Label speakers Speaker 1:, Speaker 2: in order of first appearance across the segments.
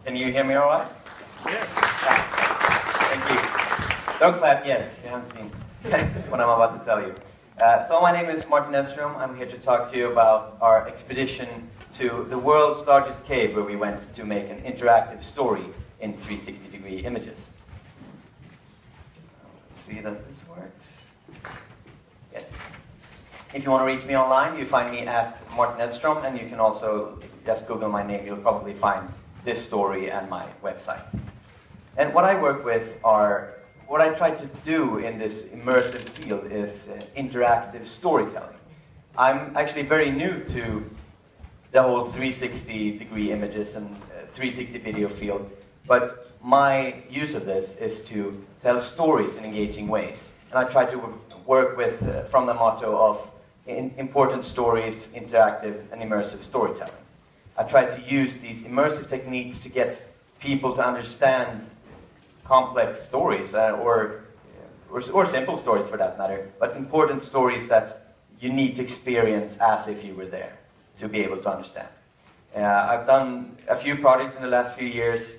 Speaker 1: Can you hear me all right?
Speaker 2: Yes.
Speaker 1: Thank you. Don't clap yet. You haven't seen what I'm about to tell you. So my name is Martin Edström. I'm here to talk to you about our expedition to the world's largest cave, where we went to make an interactive story in 360-degree images. Let's see that this works. Yes. If you want to reach me online, you find me at Martin Edström, and you can also just Google my name. You'll probably find this story and my website. And what I work with are, what I try to do in this immersive field is interactive storytelling. I'm actually very new to the whole 360-degree images and 360 video field, but my use of this is to tell stories in engaging ways. And I try to work with, from the motto of important stories, interactive and immersive storytelling. I try to use these immersive techniques to get people to understand complex stories, or simple stories for that matter, but important stories that you need to experience as if you were there to be able to understand. I've done a few projects in the last few years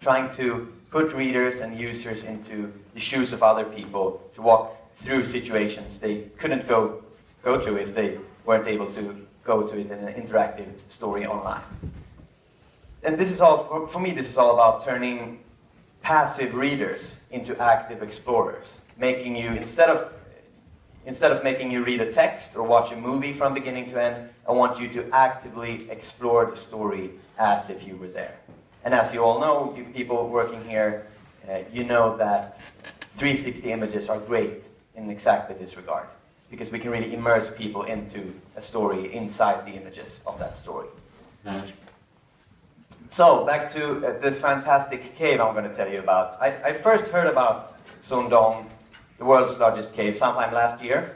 Speaker 1: trying to put readers and users into the shoes of other people, to walk through situations they couldn't go to if they weren't able to go to it in an interactive story online. And this is all, for me, this is all about turning passive readers into active explorers, making you, instead of making you read a text or watch a movie from beginning to end, I want you to actively explore the story as if you were there. And as you all know, you people working here, you know that 360 images are great in exactly this regard, because we can really immerse people into a story inside the images of that story. So, back to this fantastic cave I'm going to tell you about. I first heard about Sundong, the world's largest cave, sometime last year.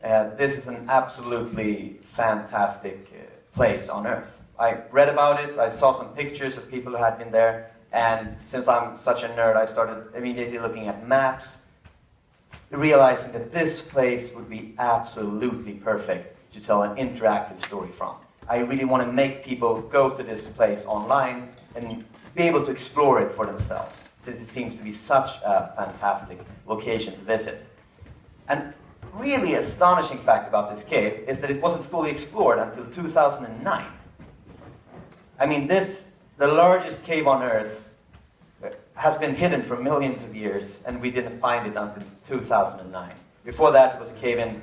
Speaker 1: This is an absolutely fantastic place on Earth. I read about it, I saw some pictures of people who had been there, and since I'm such a nerd, I started immediately looking at maps, realizing that this place would be absolutely perfect to tell an interactive story from. I really want to make people go to this place online and be able to explore it for themselves, since it seems to be such a fantastic location to visit. And really astonishing fact about this cave is that it wasn't fully explored until 2009. I mean, the largest cave on Earth, has been hidden for millions of years, and we didn't find it until 2009. Before that, it was a cave in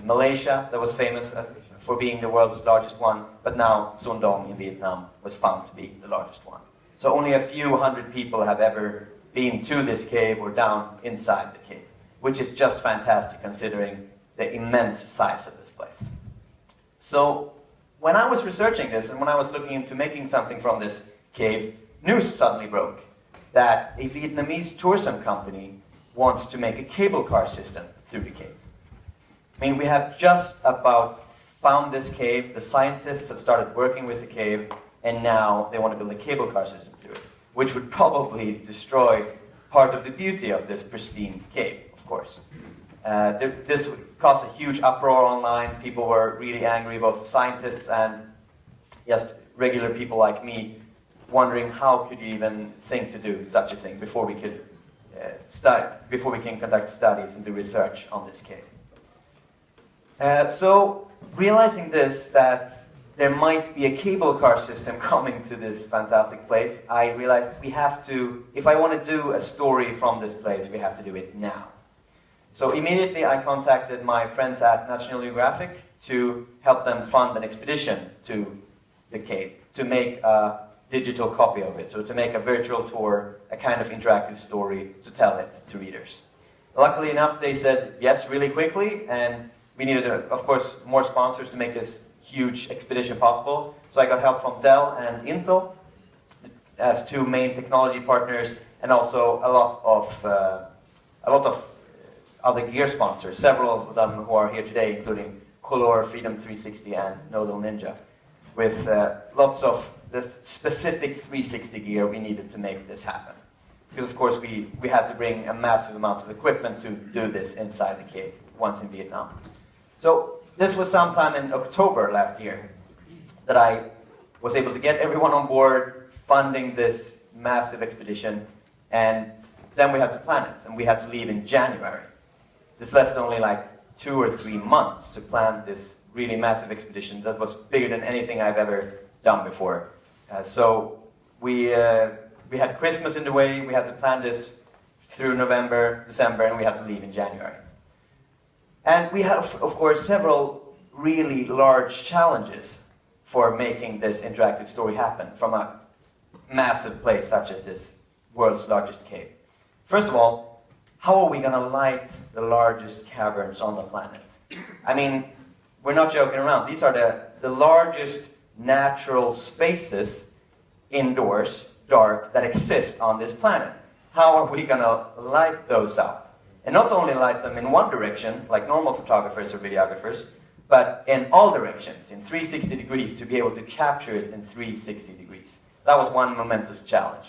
Speaker 1: Malaysia that was famous for being the world's largest one, but now Sundong in Vietnam was found to be the largest one. So only a few hundred people have ever been to this cave or down inside the cave, which is just fantastic considering the immense size of this place. So when I was researching this, and when I was looking into making something from this cave, news suddenly broke that a Vietnamese tourism company wants to make a cable car system through the cave. I mean, we have just about found this cave, the scientists have started working with the cave, and now they want to build a cable car system through it, which would probably destroy part of the beauty of this pristine cave, of course. This caused a huge uproar online. People were really angry, both scientists and just regular people like me, wondering how could you even think to do such a thing before we could conduct studies and do research on this cave. So realizing this, that there might be a cable car system coming to this fantastic place, I realized we have to, if I want to do a story from this place, we have to do it now. So immediately I contacted my friends at National Geographic to help them fund an expedition to the cave, to make a digital copy of it, so to make a virtual tour, a kind of interactive story, to tell it to readers. Luckily enough, they said yes really quickly, and we needed, of course, more sponsors to make this huge expedition possible. So I got help from Dell and Intel as two main technology partners, and also a lot of other gear sponsors, several of them who are here today, including Color, Freedom 360, and Nodal Ninja, with lots of the specific 360 gear we needed to make this happen. Because of course we had to bring a massive amount of equipment to do this inside the cave, once in Vietnam. So this was sometime in October last year that I was able to get everyone on board, funding this massive expedition, and then we had to plan it, and we had to leave in January. This left only like 2 or 3 months to plan this really massive expedition that was bigger than anything I've ever done before. So we had Christmas in the way, we had to plan this through November, December, and we had to leave in January. And we have, of course, several really large challenges for making this interactive story happen from a massive place such as this world's largest cave. First of all, how are we going to light the largest caverns on the planet? I mean, we're not joking around. These are the largest natural spaces indoors, dark, that exist on this planet. How are we going to light those up? And not only light them in one direction, like normal photographers or videographers, but in all directions, in 360 degrees, to be able to capture it in 360 degrees. That was one momentous challenge.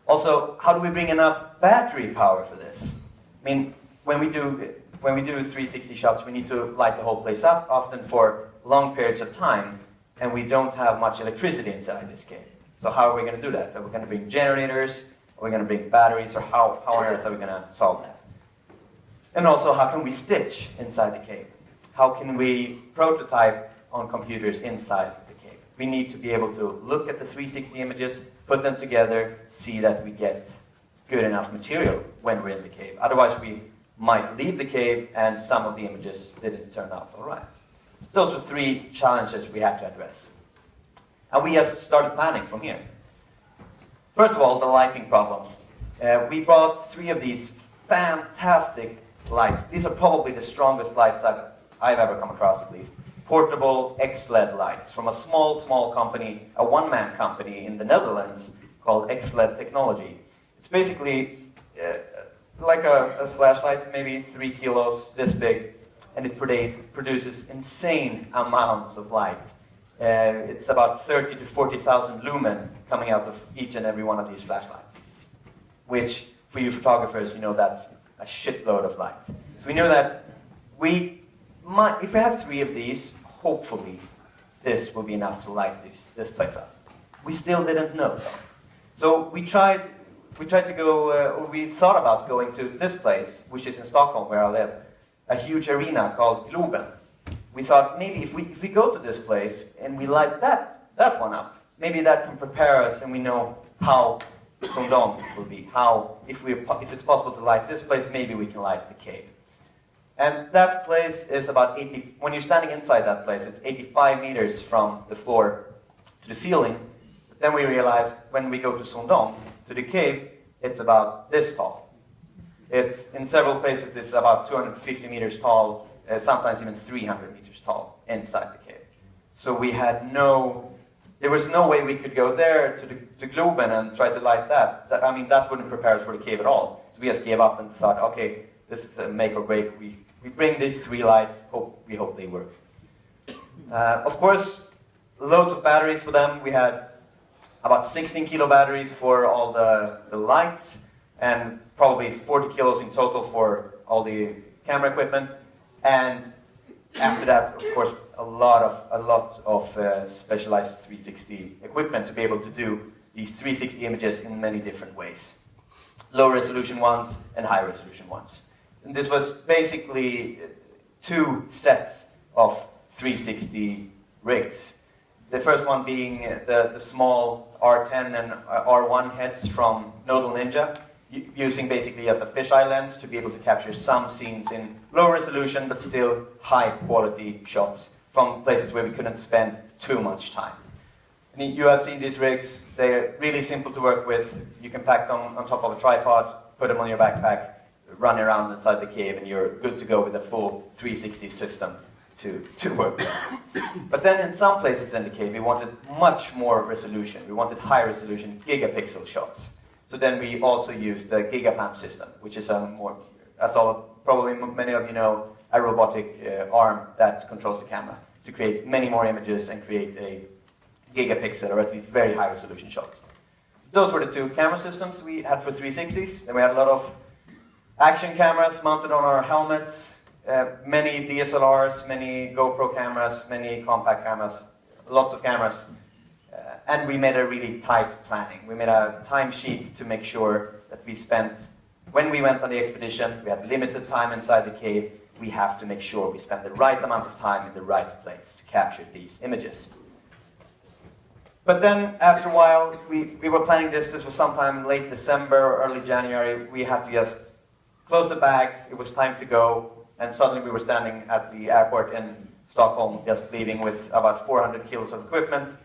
Speaker 1: Also, how do we bring enough battery power for this? I mean, when we do 360 shots, we need to light the whole place up, often for long periods of time, and we don't have much electricity inside this cave. So how are we going to do that? Are we going to bring generators? Are we going to bring batteries? Or how on earth are we going to solve that? And also, how can we stitch inside the cave? How can we prototype on computers inside the cave? We need to be able to look at the 360 images, put them together, see that we get good enough material when we're in the cave. Otherwise, we might leave the cave and some of the images didn't turn out all right. So those were 3 challenges we had to address. And we just started planning from here. First of all, the lighting problem. We brought 3 of these fantastic lights. These are probably the strongest lights I've ever come across, at least. Portable X-LED lights from a small company, a one-man company in the Netherlands called X-LED Technology. It's basically like a flashlight, maybe 3 kilos, this big, and it produces insane amounts of light. It's about 30 to 40,000 lumen coming out of each and every one of these flashlights, which, for you photographers, you know that's a shitload of light. So we knew that if we have 3 of these, hopefully this will be enough to light this place up. We still didn't know, though. So we tried to go, or we thought about going to this place, which is in Stockholm, where I live, a huge arena called Globen. We thought maybe if we go to this place and we light that one up, maybe that can prepare us and we know how Sondong will be. If it's possible to light this place, maybe we can light the cave. And that place is about when you're standing inside that place, it's 85 meters from the floor to the ceiling. But then we realized when we go to Sondong, to the cave, it's about this tall. In several places, it's about 250 meters tall, sometimes even 300 meters tall inside the cave. So there was no way we could go there to Globen and try to light that. That wouldn't prepare us for the cave at all. So we just gave up and thought, okay, this is a make or break. We bring these 3 lights, we hope they work. Of course, loads of batteries for them. We had about 16 kilo batteries for all the lights, and probably 40 kilos in total for all the camera equipment. And after that, of course, a lot of specialized 360 equipment to be able to do these 360 images in many different ways. Low resolution ones and high resolution ones. And this was basically 2 sets of 360 rigs. The first one being the small R10 and R1 heads from Nodal Ninja, using basically just a fisheye lens to be able to capture some scenes in low resolution but still high quality shots from places where we couldn't spend too much time. And you have seen these rigs. They're really simple to work with. You can pack them on top of a tripod, put them on your backpack, run around inside the cave, and you're good to go with a full 360 system to work with. But then in some places in the cave, we wanted much more resolution. We wanted high resolution gigapixel shots. So then we also used the Gigaplan system, which is probably many of you know, a robotic arm that controls the camera to create many more images and create a gigapixel, or at least very high resolution shots. Those were the 2 camera systems we had for 360s. Then we had a lot of action cameras mounted on our helmets, many DSLRs, many GoPro cameras, many compact cameras, lots of cameras. And we made a really tight planning. We made a timesheet to make sure that we spent, when we went on the expedition, we had limited time inside the cave. We have to make sure we spend the right amount of time in the right place to capture these images. But then, after a while, we were planning this. This was sometime late December or early January. We had to just close the bags. It was time to go. And suddenly we were standing at the airport in Stockholm, just leaving with about 400 kilos of equipment,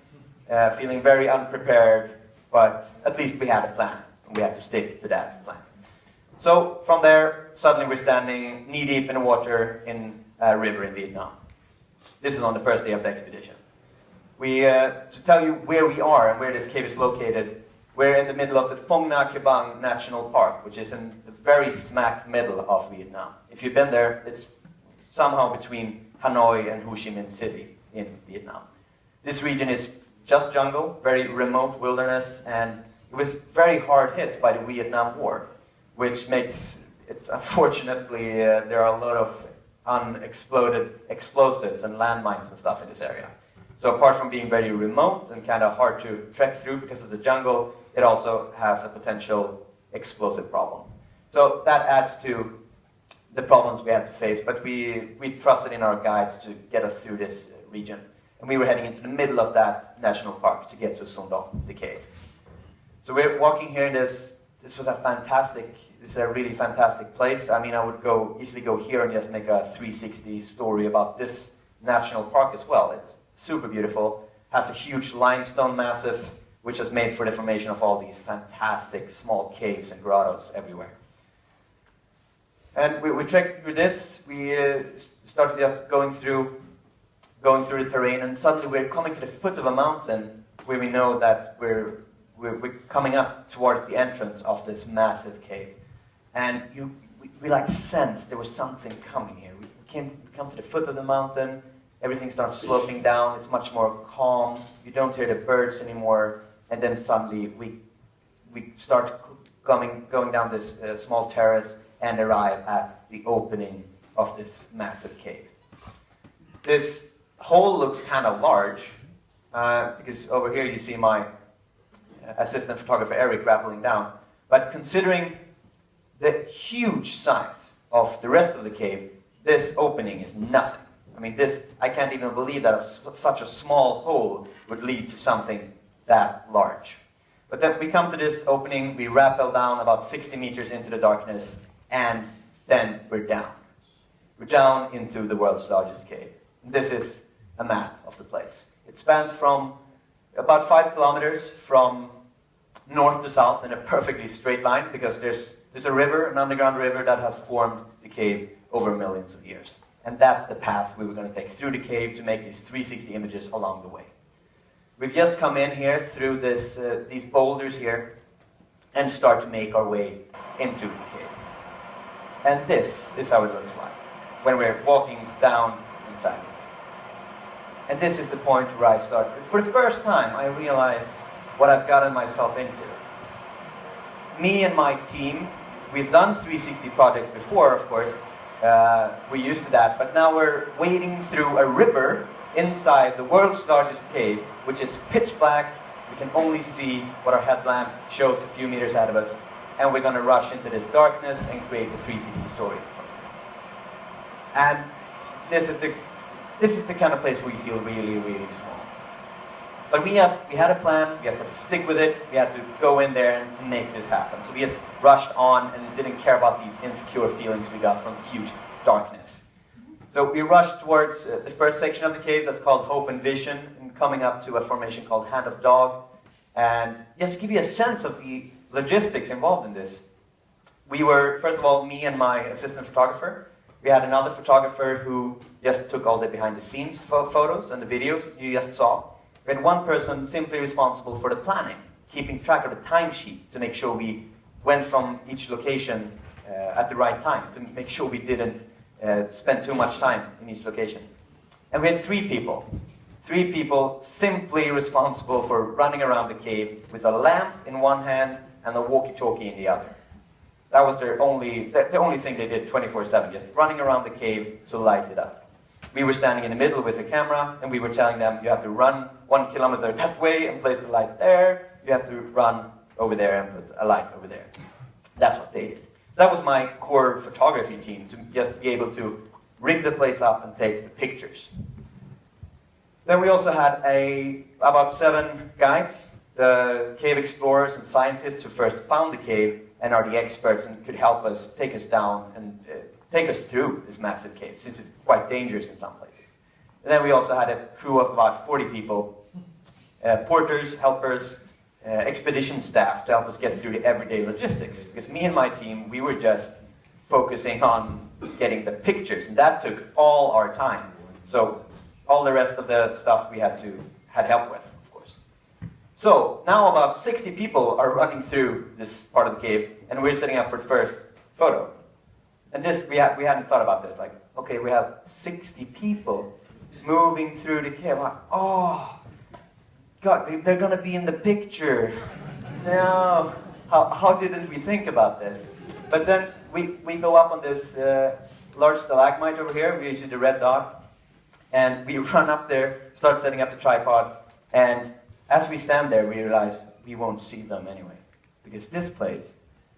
Speaker 1: feeling very unprepared, but at least we had a plan. And we had to stick to that plan. So from there, suddenly we're standing knee-deep in the water in a river in Vietnam. This is on the first day of the expedition. To tell you where we are and where this cave is located, we're in the middle of the Phong Nha Ke Bang National Park, which is in the very smack middle of Vietnam. If you've been there, it's somehow between Hanoi and Ho Chi Minh City in Vietnam. This region is just jungle, very remote wilderness, and it was very hard hit by the Vietnam War, which makes it, unfortunately, there are a lot of unexploded explosives and landmines and stuff in this area. So apart from being very remote and kind of hard to trek through because of the jungle, it also has a potential explosive problem. So that adds to the problems we had to face, but we trusted in our guides to get us through this region. And we were heading into the middle of that national park to get to Son Doong, the cave. So we're walking here in this was this is a really fantastic place. I mean, I would easily go here and just make a 360 story about this national park as well. It's super beautiful, has a huge limestone massif, which is made for the formation of all these fantastic small caves and grottos everywhere. And we trekked through this. We started just going through the terrain, and suddenly we're coming to the foot of a mountain where we know that we're coming up towards the entrance of this massive cave. And we like sensed there was something coming here. We come to the foot of the mountain. Everything starts sloping down, it's much more calm, you don't hear the birds anymore, and then suddenly we start going down this small terrace and arrive at the opening of this massive cave. This hole looks kind of large, because over here you see my assistant photographer Eric rappelling down, but considering the huge size of the rest of the cave, this opening is nothing. I mean, I can't even believe that such a small hole would lead to something that large. But then we come to this opening, we rappel down about 60 meters into the darkness, and then we're down. We're down into the world's largest cave. This is a map of the place. It spans from about 5 kilometers from north to south in a perfectly straight line, because there's a river, an underground river, that has formed the cave over millions of years. And that's the path we were going to take through the cave to make these 360 images along the way. We've just come in here through these boulders here and start to make our way into the cave. And this is how it looks like when we're walking down inside. And this is the point where I start. For the first time, I realized what I've gotten myself into. Me and my team, we've done 360 projects before, of course. We're used to that, but now we're wading through a river inside the world's largest cave, which is pitch black. We can only see what our headlamp shows a few meters ahead of us, and we're going to rush into this darkness and create a 360 story. And this is the kind of place where we feel really, really small. But we had a plan, we had to stick with it, we had to go in there and make this happen. So we just rushed on and didn't care about these insecure feelings we got from the huge darkness. So we rushed towards the first section of the cave that's called Hope and Vision, and coming up to a formation called Hand of Dog. And just to give you a sense of the logistics involved in this, we were, first of all, me and my assistant photographer. We had another photographer who just took all the behind-the-scenes photos and the videos you just saw. We had one person simply responsible for the planning, keeping track of the timesheet to make sure we went from each location at the right time, to make sure we didn't spend too much time in each location. And we had three people simply responsible for running around the cave with a lamp in one hand and a walkie-talkie in the other. That was the only thing they did 24/7, just running around the cave to light it up. We were standing in the middle with the camera, and we were telling them, you have to run 1 kilometer that way and place the light there. You have to run over there and put a light over there. That's what they did. So that was my core photography team, to just be able to rig the place up and take the pictures. Then we also had about 7 guides, the cave explorers and scientists who first found the cave and are the experts and could help us, take us down and take us through this massive cave, since it's quite dangerous in some places. And then we also had a crew of about 40 people, porters, helpers, expedition staff to help us get through the everyday logistics. Because me and my team, we were just focusing on getting the pictures, and that took all our time. So all the rest of the stuff we had help with, of course. So now about 60 people are running through this part of the cave, and we're setting up for the first photo. And this, we hadn't thought about this. Like, okay, we have 60 people moving through the cave. Like, oh, God, they're going to be in the picture. No, how didn't we think about this? But then we go up on this large stalagmite over here. We see the red dot. And we run up there, start setting up the tripod. And as we stand there, we realize we won't see them anyway. Because this place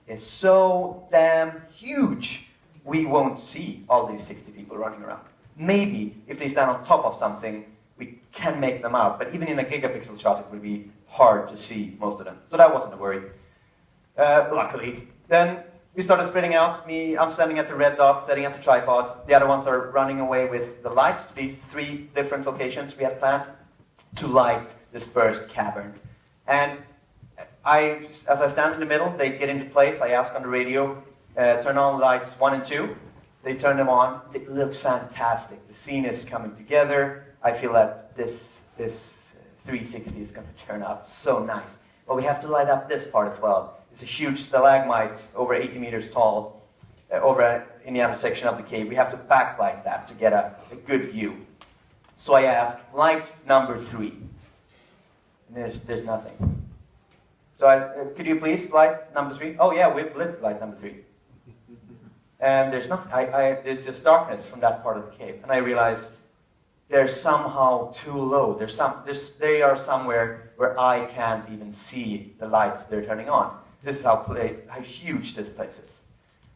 Speaker 1: is so damn huge. We won't see all these 60 people running around. Maybe if they stand on top of something, we can make them out. But even in a gigapixel shot, it would be hard to see most of them. So that wasn't a worry. Luckily. Then we started spreading out. I'm standing at the red dot, setting up the tripod. The other ones are running away with the lights to these 3 different locations we had planned to light this first cavern. And as I stand in the middle, they get into place. I ask on the radio, turn on lights 1 and 2. They turn them on. It looks fantastic. The scene is coming together. I feel that this 360 is going to turn out so nice. But we have to light up this part as well. It's a huge stalagmite, over 80 meters tall, over in the other section of the cave. We have to backlight that to get a good view. So I ask, light number 3. And there's nothing. So could you please light number 3? Oh yeah, we've lit light number 3. And there's nothing. There's just darkness from that part of the cave. And I realize they're somehow too low. They are somewhere where I can't even see the lights they're turning on. This is how huge this place is.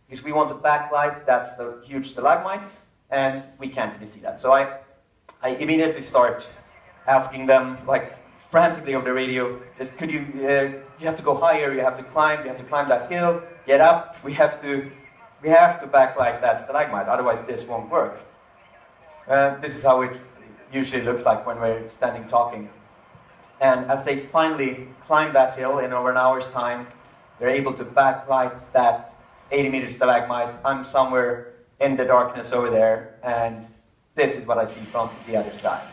Speaker 1: Because we want to backlight, that's the huge stalagmite, and we can't even see that. So I immediately start asking them, like, frantically over the radio, just could you have to go higher, you have to climb that hill, get up, we have to backlight that stalagmite, otherwise this won't work. This is how it usually looks like when we're standing talking. And as they finally climb that hill in over an hour's time, they're able to backlight that 80-meter stalagmite. I'm somewhere in the darkness over there, and this is what I see from the other side.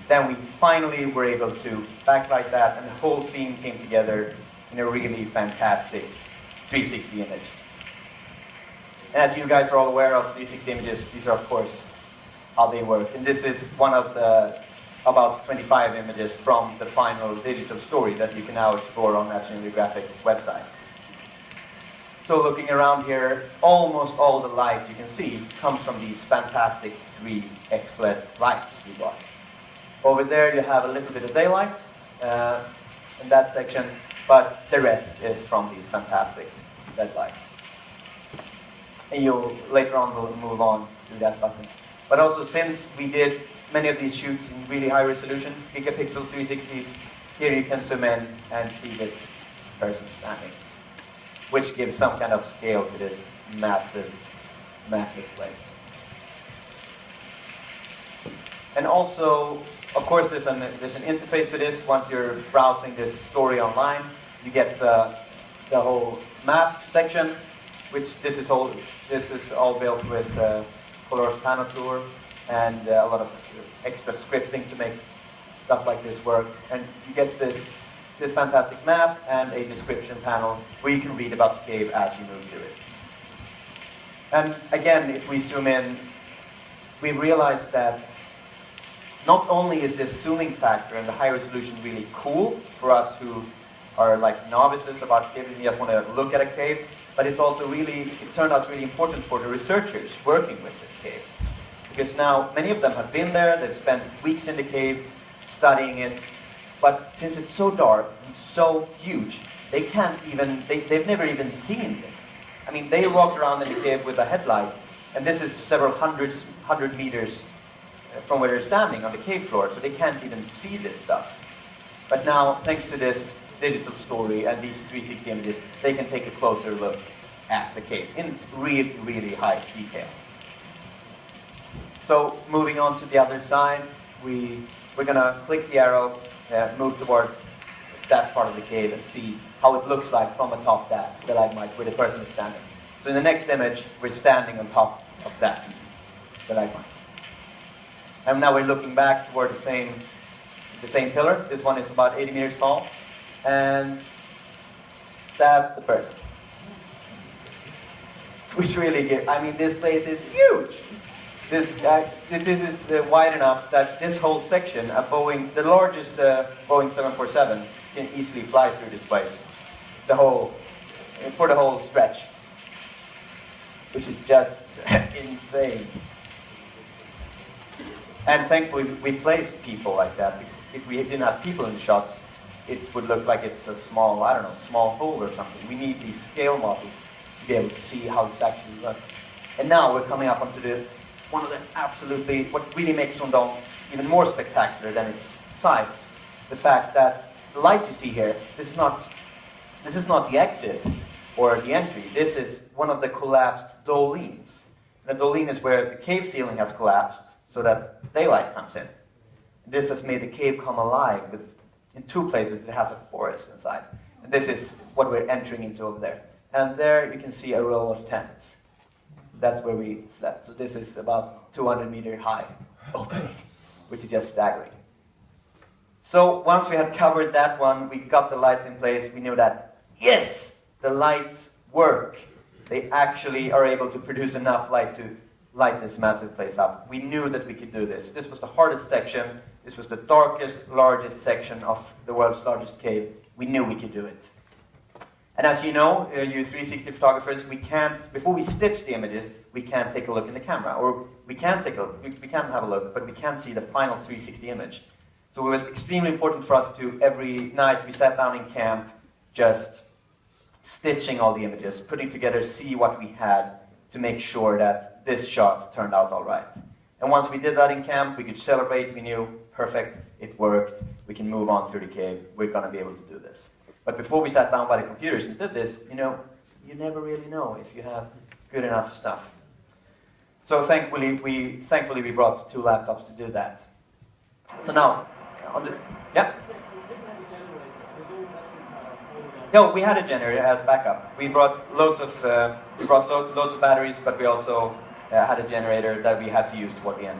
Speaker 1: Then we finally were able to backlight that, and the whole scene came together in a really fantastic 360 image. And as you guys are all aware of 360 images, these are, of course, how they work. And this is one of the about 25 images from the final digital story that you can now explore on National Geographic's website. So looking around here, almost all the light you can see comes from these fantastic 3 X-LED lights we bought. Over there you have a little bit of daylight in that section, but the rest is from these fantastic LED lights. And later on we'll move on through that button. But also, since we did many of these shoots in really high resolution, gigapixel 360s, here you can zoom in and see this person standing, which gives some kind of scale to this massive, massive place. And also, of course, there's an interface to this. Once you're browsing this story online, you get the whole map section, which this is all built with Color's Panel Tour and a lot of extra scripting to make stuff like this work. And you get this fantastic map and a description panel where you can read about the cave as you move through it. And again, if we zoom in, we realize that not only is this zooming factor and the high resolution really cool for us who are like novices about caves and just want to look at a cave, but it's also it turned out really important for the researchers working with this cave. Because now many of them have been there, they've spent weeks in the cave studying it, but since it's so dark and so huge, they can't even, they've never even seen this. I mean, they walked around in the cave with a headlight, and this is several hundred meters from where they're standing on the cave floor, so they can't even see this stuff. But now, thanks to this digital story and these 360 images, they can take a closer look at the cave in really, really high detail. So, moving on to the other side, we're going to click the arrow, move towards that part of the cave and see how it looks like from atop that stalagmite where the person is standing. So in the next image, we're standing on top of that stalagmite. And now we're looking back toward the same pillar. This one is about 80 meters tall. And that's a person. Which really, I mean, this place is huge. This is wide enough that this whole section, the largest Boeing 747, can easily fly through this place, for the whole stretch, which is just insane. And thankfully, we placed people like that, because if we didn't have people in the shots, it would look like it's a small, I don't know, small hole or something. We need these scale models to be able to see how this actually looks. And now we're coming up onto one of the absolutely, what really makes Sundong even more spectacular than its size, the fact that the light you see here, this is not the exit or the entry. This is one of the collapsed dolines. The doline is where the cave ceiling has collapsed so that daylight comes in. This has made the cave come alive. In two places it has a forest inside. And this is what we're entering into over there. And there you can see a row of tents. That's where we slept. So this is about 200 meter high opening, which is just staggering. So once we had covered that one, we got the lights in place, we knew that, yes, the lights work. They actually are able to produce enough light to light this massive place up. We knew that we could do this. This was the hardest section. This was the darkest, largest section of the world's largest cave. We knew we could do it. And as you know, you 360 photographers, before we stitch the images, we can't take a look in the camera. Or we can have a look, but we can't see the final 360 image. So it was extremely important for us to, every night we sat down in camp, just stitching all the images, putting together, see what we had, to make sure that this shot turned out all right. And once we did that in camp, we could celebrate, we knew, perfect, it worked, we can move on through the cave, we're going to be able to do this. But before we sat down by the computers and did this, you never really know if you have good enough stuff. So thankfully we brought 2 laptops to do that. So now, yeah? No, we had a generator as backup. We brought loads of batteries, but we also had a generator that we had to use toward the end.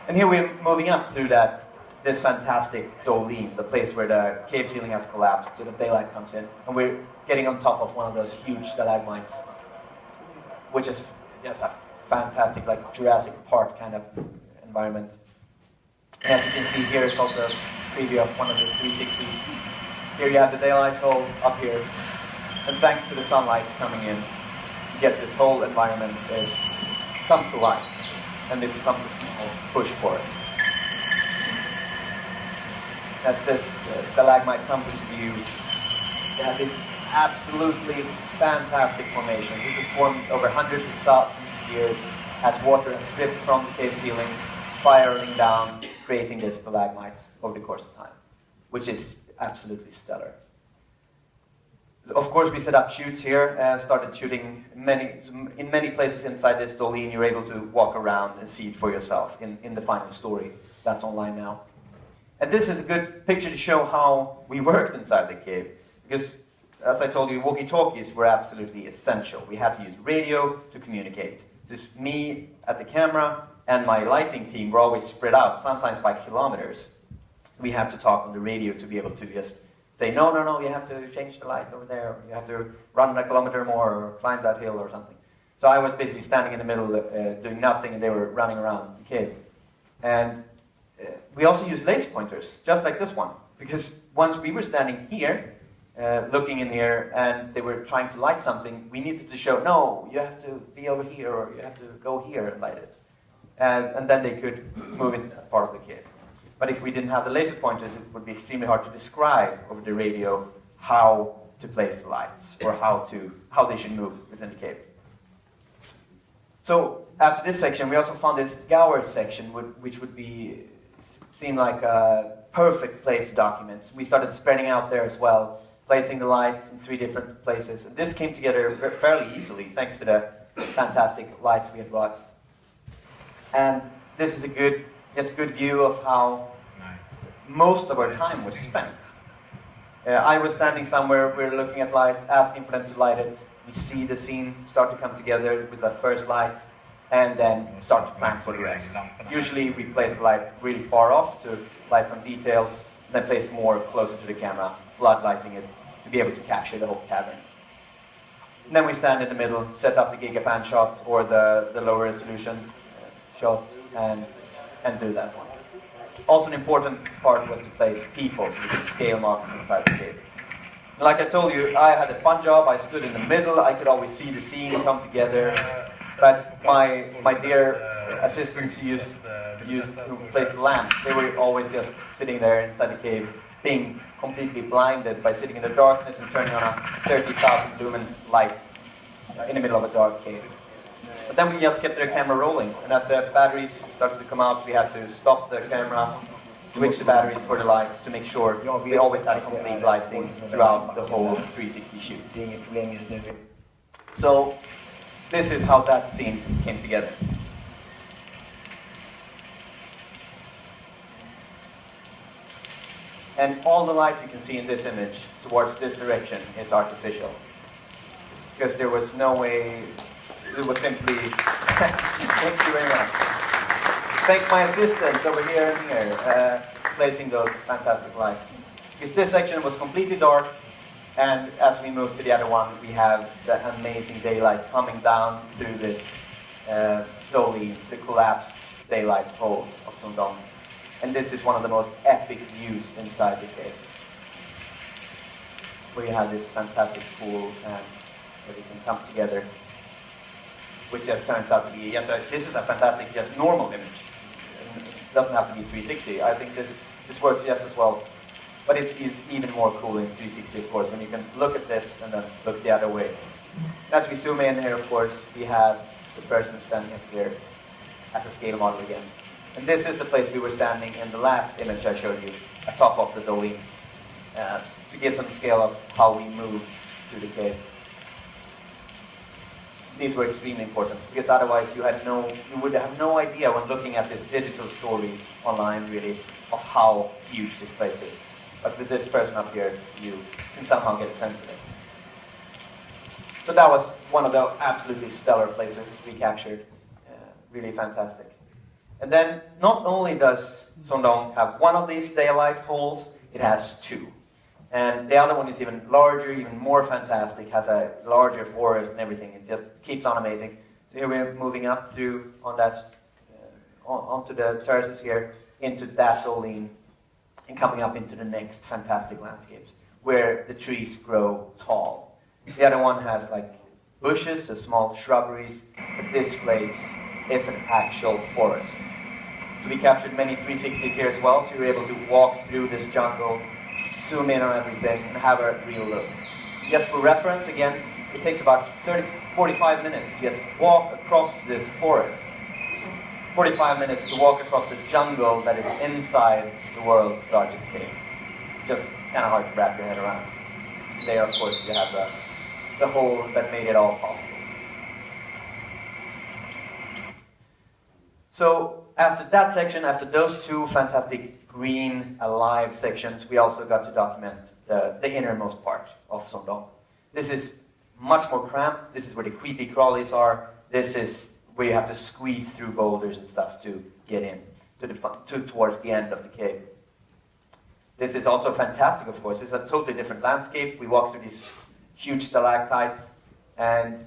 Speaker 1: And here we're moving up through this fantastic doline, the place where the cave ceiling has collapsed, so the daylight comes in, and we're getting on top of one of those huge stalagmites, which is just a fantastic, like Jurassic Park kind of environment. And as you can see here, it's also a preview of one of the 360s. Here you have the daylight hole up here, and thanks to the sunlight coming in, you get this whole environment comes to life, and it becomes a small bush forest. As this stalagmite comes into view, you have this absolutely fantastic formation. This is formed over hundreds of thousands of years as water has dripped from the cave ceiling, spiraling down, creating this stalagmite over the course of time, which is absolutely stellar. Of course, we set up shoots here, started shooting in many places inside this doline. You're able to walk around and see it for yourself in the final story. That's online now. And this is a good picture to show how we worked inside the cave. Because, as I told you, walkie-talkies were absolutely essential. We had to use radio to communicate. Just me at the camera and my lighting team were always spread out, sometimes by kilometers. We have to talk on the radio to be able to just say, no, you have to change the light over there, or you have to run a kilometer more, or climb that hill, or something. So I was basically standing in the middle doing nothing, and they were running around the cave. And we also used laser pointers, just like this one, because once we were standing here, looking in here, and they were trying to light something, we needed to show, no, you have to be over here, or you have to go here and light it. and then they could move into that part of the cave. But if we didn't have the laser pointers, it would be extremely hard to describe over the radio how to place the lights or how they should move within the cave. So after this section, we also found this Gower section, which would seem like a perfect place to document. We started spreading out there as well, placing the lights in 3 different places. And this came together fairly easily, thanks to the fantastic lights we had brought. And this is a good view of how most of our time was spent. I was standing somewhere, we were looking at lights, asking for them to light it. We see the scene start to come together with the first light, and then start to plan for the rest. Usually we place the light really far off to light some details, and then place more closer to the camera, floodlighting it to be able to capture the whole cavern. And then we stand in the middle, set up the gigapan shot or the lower resolution shot, and do that one. Also an important part was to place people, so we could scale models inside the cave. And like I told you, I had a fun job. I stood in the middle. I could always see the scene come together. But my dear assistants who placed the lamps, they were always just sitting there inside the cave, being completely blinded by sitting in the darkness and turning on a 30,000 lumen light in the middle of a dark cave. But then we just kept their camera rolling, and as the batteries started to come out, we had to stop the camera, switch the batteries for the lights to make sure we always had complete lighting throughout the whole 360 shoot. So this is how that scene came together. And all the light you can see in this image towards this direction is artificial, because there was no way. It was simply, thank you very much. Thank my assistants over here and here, placing those fantastic lights. Because this section was completely dark, and as we move to the other one, we have the amazing daylight coming down through this dolly, the collapsed daylight hole of Sundong. And this is one of the most epic views inside the cave, where you have this fantastic pool and everything comes together, which just turns out to be this is a fantastic, just normal image. It doesn't have to be 360. I think this works just as well. But it is even more cool in 360, of course, when you can look at this and then look the other way. As we zoom in here, of course, we have the person standing up here as a scale model again. And this is the place we were standing in the last image I showed you, atop of the dolly, to give some scale of how we move through the cave. These were extremely important, because otherwise you would have no idea when looking at this digital story online, really, of how huge this place is. But with this person up here, you can somehow get a sense of it. So that was one of the absolutely stellar places we captured. Really fantastic. And then, not only does Sundong have one of these daylight holes, it has 2. And the other one is even larger, even more fantastic, has a larger forest and everything. It just keeps on amazing. So here we're moving up through onto the terraces here, into that Dolin, and coming up into the next fantastic landscapes, where the trees grow tall. The other one has like bushes, the small shrubberies, but this place is an actual forest. So we captured many 360s here as well, so we were able to walk through this jungle, zoom in on everything, and have a real look. Just for reference, again, it takes about 45 minutes to just walk across this forest. 45 minutes to walk across the jungle that is inside the world's largest cave. Just kind of hard to wrap your head around. There, of course, you have the hole that made it all possible. So after that section, after those 2 fantastic green, alive sections, we also got to document the innermost part of Sundong. This is much more cramped. This is where the creepy crawlies are. This is where you have to squeeze through boulders and stuff to get in towards the end of the cave. This is also fantastic, of course. It's a totally different landscape. We walk through these huge stalactites, and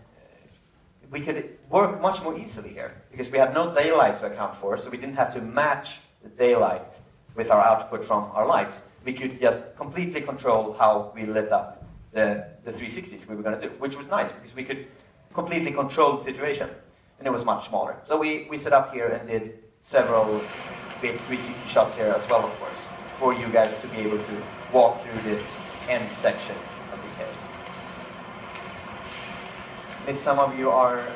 Speaker 1: we could work much more easily here, because we had no daylight to account for, so we didn't have to match the daylight with our output from our lights. We could just completely control how we lit up the 360s we were going to do, which was nice, because we could completely control the situation. and it was much smaller. So we set up here and did several big 360 shots here as well, of course, for you guys to be able to walk through this end section of the cave. If some of you are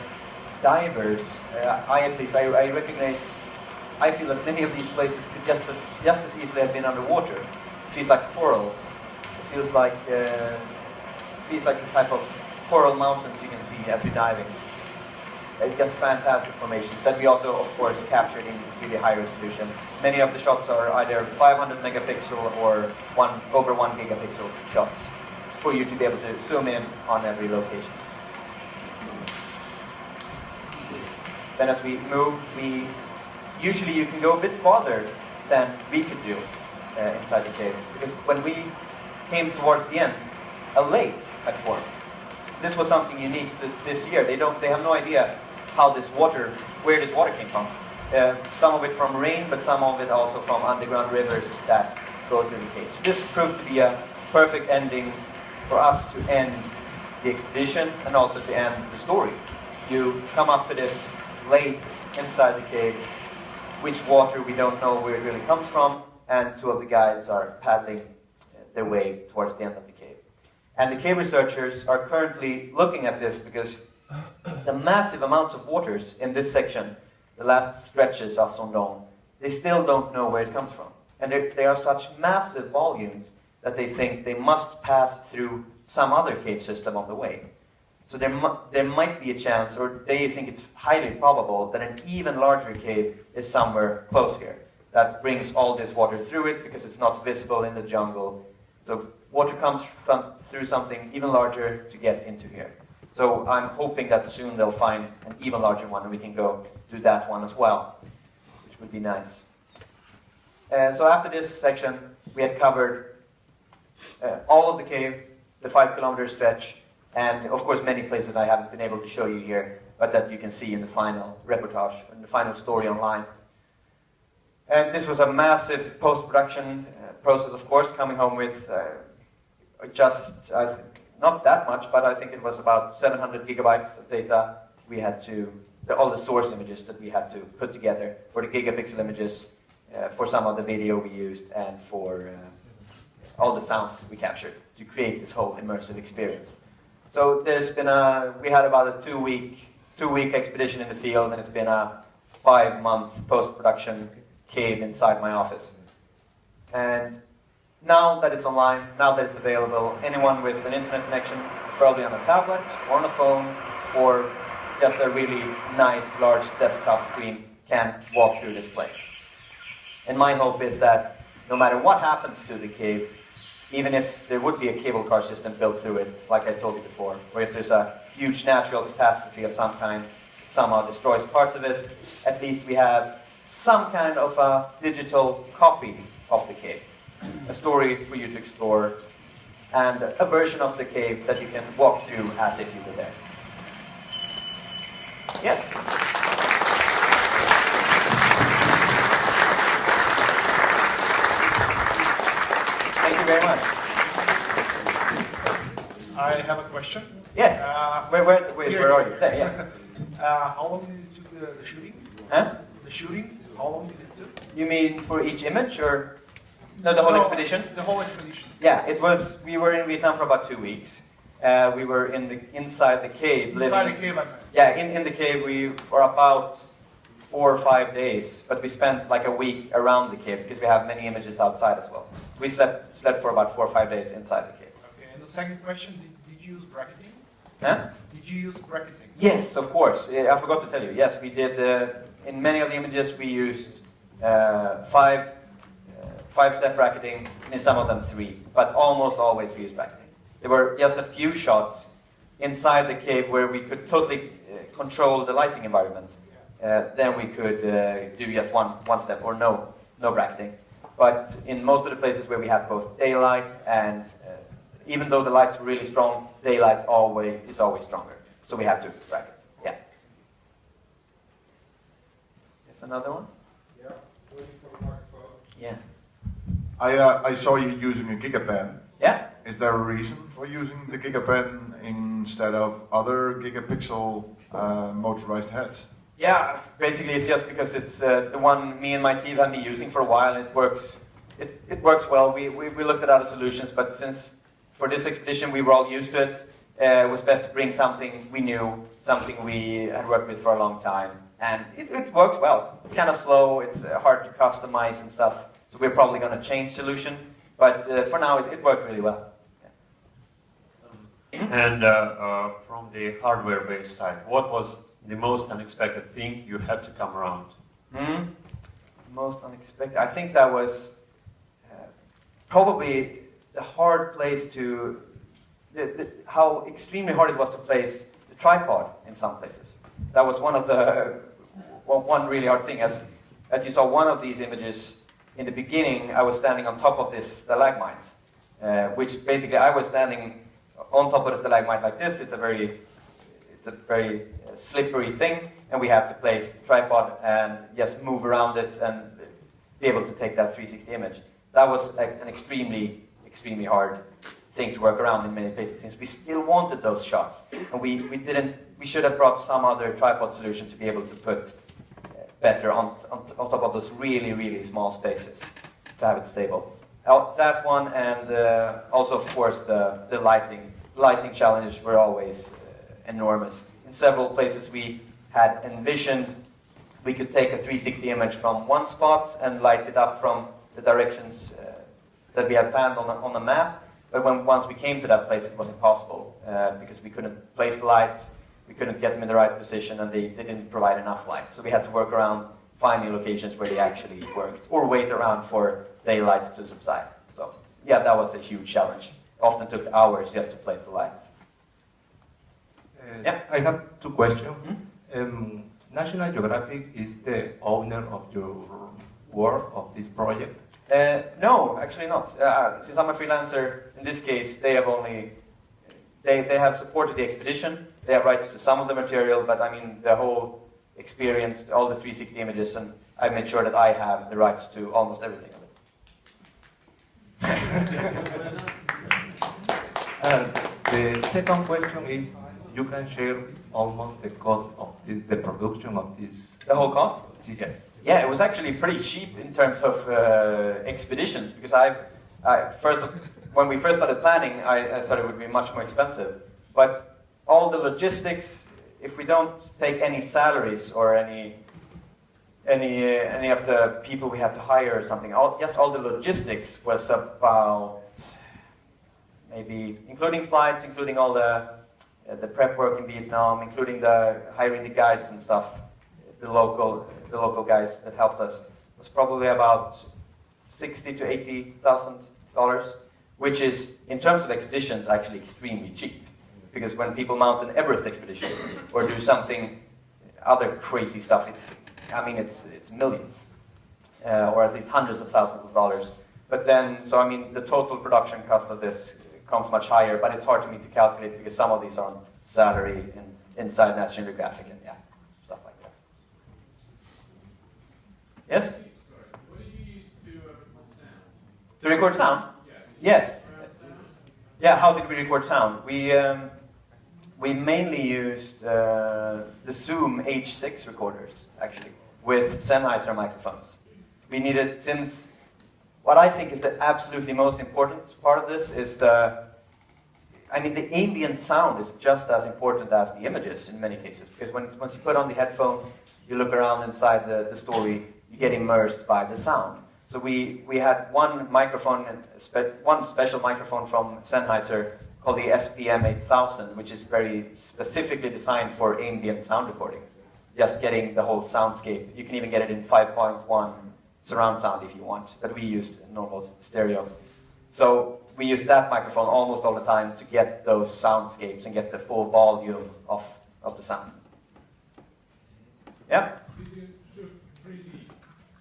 Speaker 1: divers, I recognize, I feel that many of these places could just as easily have been underwater. It feels like corals. It feels like the type of coral mountains you can see as you're diving. Just fantastic formations that we also, of course, captured in really high resolution. Many of the shots are either 500 megapixel or over 1 gigapixel shots for you to be able to zoom in on every location. Then as we move, usually you can go a bit farther than we could do inside the cave. Because when we came towards the end, a lake had formed. This was something unique to this year. They have no idea where this water came from. Some of it from rain, but some of it also from underground rivers that go through the cave. So this proved to be a perfect ending for us to end the expedition and also to end the story. You come up to this lake inside the cave, which water we don't know where it really comes from, and two of the guides are paddling their way towards the end of the cave. And the cave researchers are currently looking at this because the massive amounts of waters in this section, the last stretches of Sondong, they still don't know where it comes from. And they are such massive volumes that they think they must pass through some other cave system on the way. So there might be a chance, or they think it's highly probable, that an even larger cave is somewhere close here that brings all this water through it because it's not visible in the jungle. So water comes through something even larger to get into here. So I'm hoping that soon they'll find an even larger one and we can go do that one as well, which would be nice. So after this section, we had covered all of the cave, the 5-kilometer stretch, and of course many places I haven't been able to show you here, but that you can see in the final reportage, in the final story online. And this was a massive post-production process, of course, coming home with not that much, but I think it was about 700 gigabytes of data. We had all the source images that we had to put together for the gigapixel images, for some of the video we used, and for all the sound we captured to create this whole immersive experience. So we had about a two-week expedition in the field, and it's been a 5-month post-production cave inside my office. And now that it's online, now that it's available, anyone with an internet connection, preferably on a tablet or on a phone, or just a really nice large desktop screen, can walk through this place. And my hope is that no matter what happens to the cave, even if there would be a cable car system built through it, like I told you before, or if there's a huge natural catastrophe of some kind, somehow destroys parts of it, at least we have some kind of a digital copy of the cave. A story for you to explore, and a version of the cave that you can walk through as if you were there. Yes? Thank you very much.
Speaker 2: I have a question.
Speaker 1: Yes. Where are you? There, yeah.
Speaker 2: How long did it do the shooting?
Speaker 1: Huh?
Speaker 2: The shooting? How long did it do?
Speaker 1: You mean for each image, or no, the whole expedition?
Speaker 2: The whole expedition.
Speaker 1: Yeah, it was. We were in Vietnam for about 2 weeks. We were inside the cave.
Speaker 2: Inside the cave, I meant.
Speaker 1: Yeah, in the cave for about 4 or 5 days, but we spent like a week around the cave because we have many images outside as well. We slept for about 4 or 5 days inside the cave.
Speaker 2: Okay, and the second question, did you use bracketing?
Speaker 1: Huh?
Speaker 2: Did you use bracketing?
Speaker 1: Yes, of course. I forgot to tell you. Yes, we did. In many of the images, we used 5-step bracketing, and in some of them 3, but almost always we used bracketing. There were just a few shots inside the cave where we could totally control the lighting environment. Then we could do just one step or no bracketing. But in most of the places where we had both daylight and even though the lights were really strong, daylight is always stronger. So we had to bracket. Yeah. There's another one?
Speaker 3: Yeah, waiting for the microphone.
Speaker 1: Yeah.
Speaker 3: I saw you using a gigapen.
Speaker 1: Yeah.
Speaker 3: Is there a reason for using the gigapen instead of other gigapixel motorized heads?
Speaker 1: Yeah, basically it's just because it's the one me and my team have been using for a while, and it works. It works well. We looked at other solutions, but since for this expedition we were all used to it, it was best to bring something we knew, something we had worked with for a long time, and it works well. It's kind of slow. It's hard to customize and stuff. So we're probably going to change solution, but for now it worked really well.
Speaker 4: And from the hardware-based side, what was the most unexpected thing you had to come around?
Speaker 1: Most unexpected. I think that was probably the hard place to, how extremely hard it was to place the tripod in some places. That was one of the, one really hard thing. As you saw one of these images, in the beginning I was standing on top of this stalagmite, which basically I was standing on top of the stalagmite like this. It's a very slippery thing, and we have to place the tripod and just move around it and be able to take that 360 image. That was an extremely hard thing to work around in many places, since we still wanted those shots, and we should have brought some other tripod solution to be able to put better on top of those really small spaces to have it stable. That one, and also of course the lighting challenges were always enormous. In several places we had envisioned we could take a 360 image from one spot and light it up from the directions that we had planned on the map, but once we came to that place it was impossible because we couldn't place the lights, we couldn't get them in the right position, and they didn't provide enough light. So we had to work around finding locations where they actually worked, or wait around for daylight to subside. So yeah, that was a huge challenge. Often took hours just to place the lights. Yeah.
Speaker 5: I have two questions. National Geographic is the owner of your work, of this project?
Speaker 1: No, actually not. Since I'm a freelancer, in this case, they have supported the expedition. They have rights to some of the material, but I mean the whole experience, all the 360 images, and I made sure that I have the rights to almost everything of it.
Speaker 5: The second question is, you can share almost the cost of the production of this?
Speaker 1: The whole cost?
Speaker 5: Yes.
Speaker 1: Yeah, it was actually pretty cheap in terms of expeditions, because when we first started planning, I thought it would be much more expensive. But all the logistics, if we don't take any salaries or any of the people we had to hire or something, just all the logistics was about, maybe including flights, including all the prep work in Vietnam, including the hiring the guides and stuff, the local guys that helped us, was probably about $60,000 to $80,000, which is, in terms of expeditions, actually extremely cheap. Because when people mount an Everest expedition or do something, other crazy stuff, it's millions, or at least hundreds of thousands of dollars. But then, so I mean, the total production cost of this comes much higher, but it's hard for me to calculate because some of these are on salary and inside National Geographic and stuff like that. Yes?
Speaker 6: Sorry, what did you use to record sound?
Speaker 1: To record sound?
Speaker 6: Yeah.
Speaker 1: Yes. Yeah, how did we record sound? We mainly used the Zoom H6 recorders, actually, with Sennheiser microphones. We needed, since what I think is the absolutely most important part of this is the ambient sound is just as important as the images in many cases, because once you put on the headphones, you look around inside the story, you get immersed by the sound. So we had one microphone, one special microphone from Sennheiser called the SPM 8000, which is very specifically designed for ambient sound recording. Just getting the whole soundscape. You can even get it in 5.1 surround sound if you want, but we used normal stereo. So we used that microphone almost all the time to get those soundscapes and get the full volume of the sound. Yeah?
Speaker 6: Did you shoot 3D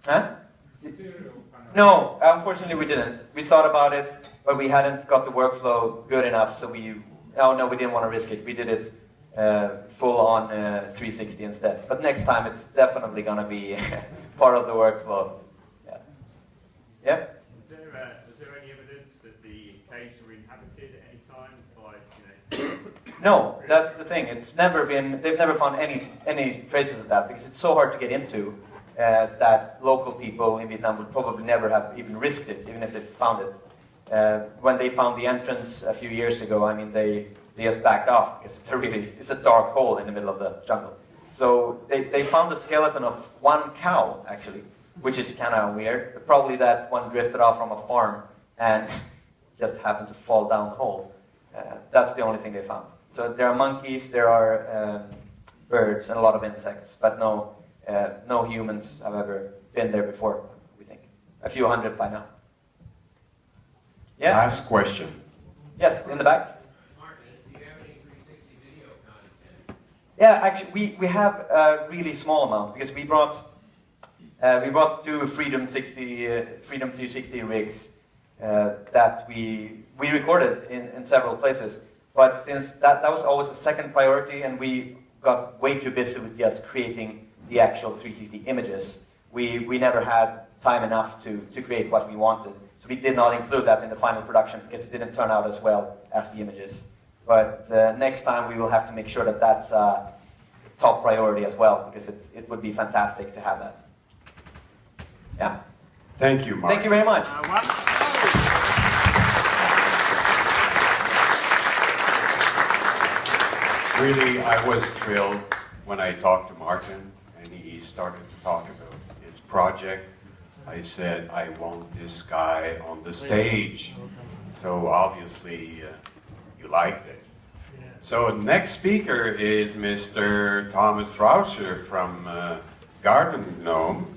Speaker 1: Huh?
Speaker 6: stereo kind of?
Speaker 1: No, unfortunately we didn't. We thought about it, but we hadn't got the workflow good enough, so we didn't want to risk it. We did it full on 360 instead. But next time it's definitely going to be part of the workflow. Yeah?
Speaker 7: Is there any evidence that the caves were inhabited at any time by
Speaker 1: No, that's the thing. It's never been. They've never found any traces of that because it's so hard to get into that local people in Vietnam would probably never have even risked it, even if they found it. When they found the entrance a few years ago, I mean, they just backed off because it's a dark hole in the middle of the jungle. So they found the skeleton of one cow actually, which is kind of weird. Probably that one drifted off from a farm and just happened to fall down the hole. That's the only thing they found. So there are monkeys, there are birds, and a lot of insects, but no humans have ever been there before, we think. A few hundred by now. Yeah?
Speaker 7: Last question.
Speaker 1: Yes, in the back.
Speaker 6: Martin, do you have any 360 video content?
Speaker 1: Yeah, actually, we have a really small amount because we brought two Freedom 360 rigs that we recorded in several places. But since that was always a second priority, and we got way too busy with just creating the actual 360 images, we never had time enough to create what we wanted. So we did not include that in the final production because it didn't turn out as well as the images. But next time we will have to make sure that that's top priority as well, because it would be fantastic to have that. Yeah.
Speaker 7: Thank you, Mark.
Speaker 1: Thank you very much.
Speaker 7: Really, I was thrilled when I talked to Martin and he started to talk about his project. I said, I want this guy on the stage. So obviously, you liked it. So next speaker is Mr. Thomas Rauscher from Garden Gnome,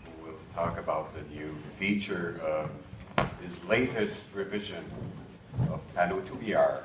Speaker 7: who will talk about the new feature of his latest revision of Pano 2VR.